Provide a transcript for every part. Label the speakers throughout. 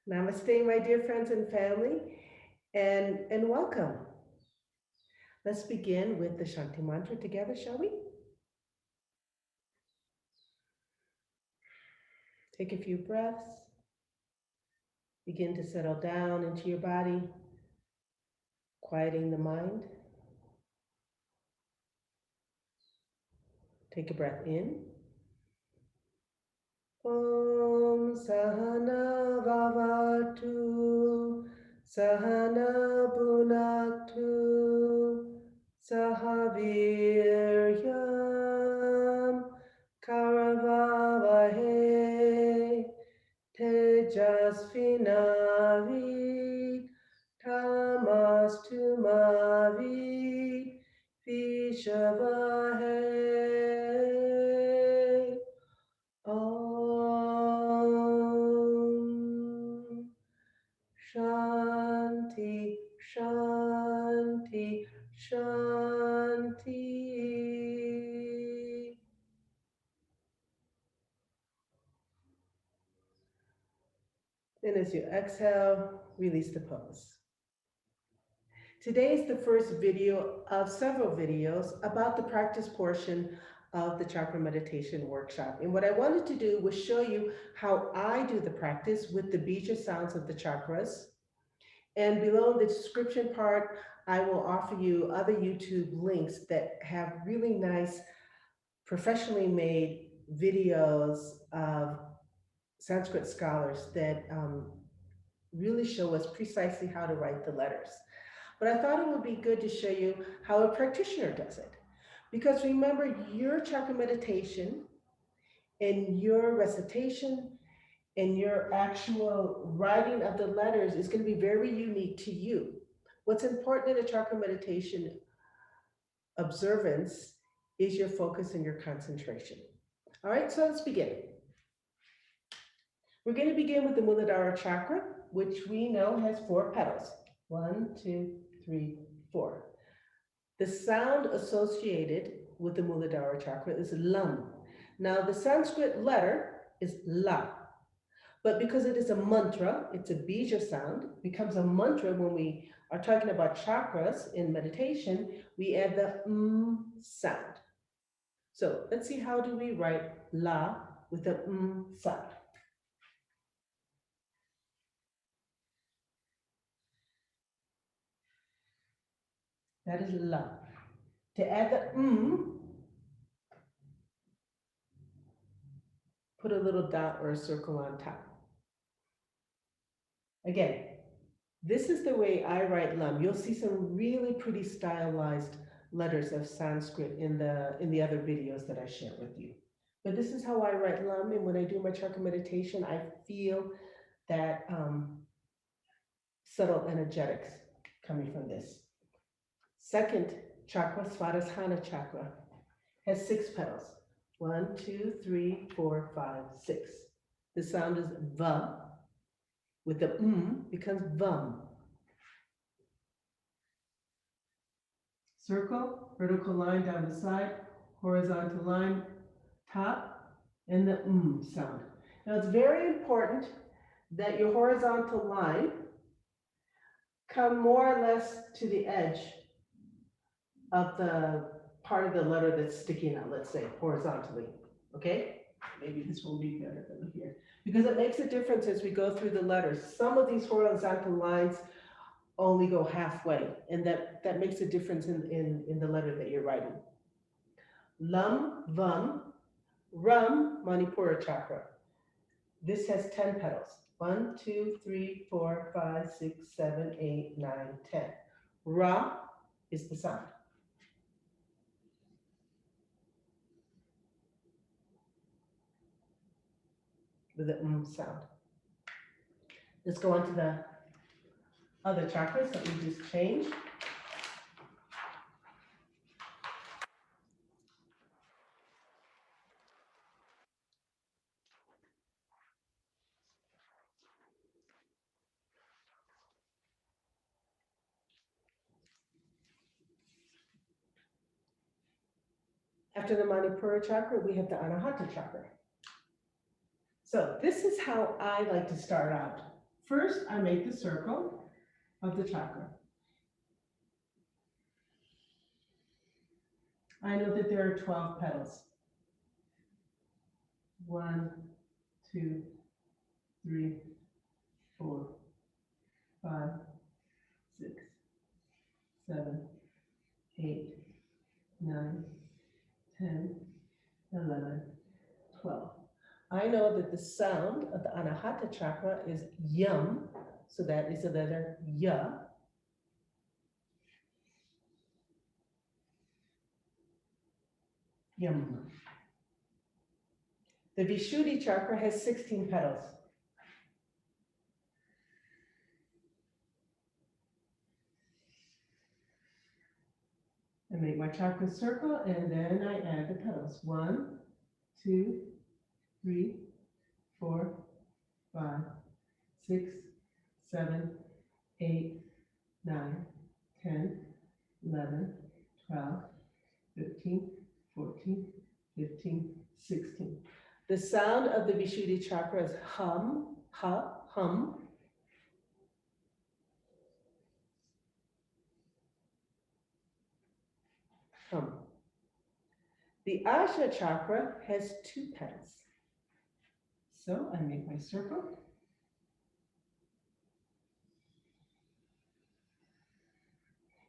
Speaker 1: Namaste, my dear friends and family, and welcome. Let's begin with the Shanti mantra together, shall we? Take a few breaths. Begin to settle down into your body, quieting the mind. Take a breath in. Om Sahana Vavatu Sahana Bhunaktu Sahaviryam Karavavahe Tejasvinavi Tamastumavi Vishavahe. Om Shanti, Shanti, Shanti. And as you exhale, release the pose. Today is the first video of several videos about the practice portion of the Chakra Meditation workshop. And what I wanted to do was show you how I do the practice with the Bija sounds of the chakras. And below in the description part, I will offer you other YouTube links that have really nice, professionally made videos of Sanskrit scholars that really show us precisely how to write the letters. But I thought it would be good to show you how a practitioner does it. Because remember, your chakra meditation and your recitation and your actual writing of the letters is going to be very unique to you. What's important in a chakra meditation observance is your focus and your concentration. All right, so let's begin. We're going to begin with the Muladara Chakra, which we know has 4 petals. 1, 2, 3, 4. The sound associated with the Muladara Chakra is lam. Now, the Sanskrit letter is la. But because it is a mantra, it's a bija sound, it becomes a mantra when we are talking about chakras in meditation, we add the sound. So let's see, how do we write la with the sound? That is la. To add the put a little dot or a circle on top. Again, this is the way I write lam. You'll see some really pretty stylized letters of Sanskrit in the other videos that I share with you. But this is how I write lam, and when I do my chakra meditation, I feel that subtle energetics coming from this. Second chakra, Swatissana chakra, has 6 petals. 1, 2, 3, 4, 5, 6. The sound is va. With the becomes vam. Circle, vertical line down the side, horizontal line, top, and the sound. Now it's very important that your horizontal line come more or less to the edge of the part of the letter that's sticking out, let's say, horizontally, okay? Maybe this will be better than here. Because it makes a difference as we go through the letters. Some of these horizontal lines only go halfway, and that makes a difference in the letter that you're writing. Lam, vam, ram, Manipura chakra. This has 10 petals. 1, 2, 3, 4, 5, 6, 7, 8, 9, 10. Ra is the sound. With the sound. Let's go on to the other chakras that we just changed. After the Manipura chakra, we have the Anahata chakra. So this is how I like to start out First, I make the circle of the chakra. I know that there are 12 petals. 1, 2, 3, 4, 5, 6, 7, 8, 9, 10, 11, 12. I know that the sound of the Anahata chakra is yum, so that is the letter ya. Yum. The Vishuddhi chakra has 16 petals. I make my chakra circle and then I add the petals. 1, 2, 3, 4, 5, 6, 7, 8, 9, 10, 11, 12, 15, 14, 15, 16. The sound of the Vishuddhi chakra is hum, ha, hum. Hum. The Asha chakra has 2 petals. So I make my circle.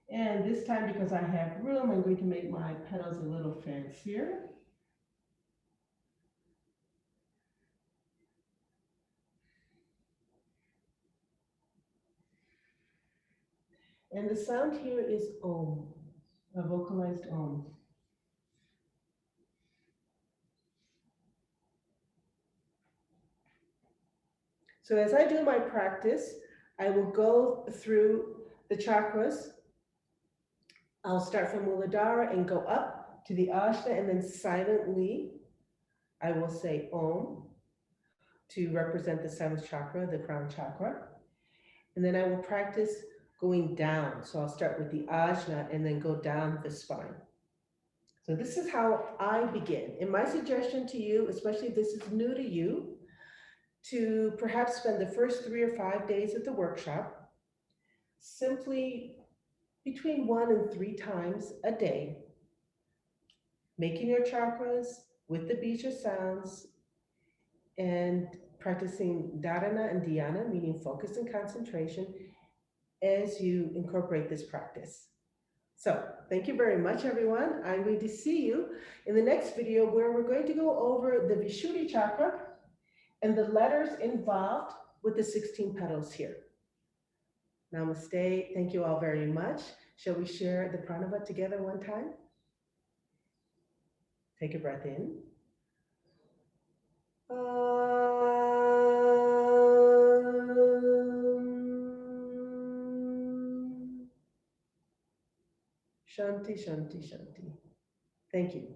Speaker 1: And this time, because I have room, I'm going to make my petals a little fancier. And the sound here is Om, a vocalized Om. So as I do my practice, I will go through the chakras. I'll start from Muladara and go up to the Asha, and then silently I will say Om to represent the 7th chakra, the crown chakra. And then I will practice going down. So I'll start with the Ajna and then go down the spine. So this is how I begin. And my suggestion to you, especially if this is new to you, to perhaps spend the first 3 or 5 days of the workshop simply between 1 and 3 times a day, making your chakras with the Bija sounds and practicing dharana and dhyana, meaning focus and concentration, as you incorporate this practice. So thank you very much, everyone. I'm going to see you in the next video where we're going to go over the Vishuddhi chakra and the letters involved with the 16 petals here. Namaste. Thank you all very much. Shall we share the pranava together one time? Take a breath in. Shanti, shanti, shanti. Thank you.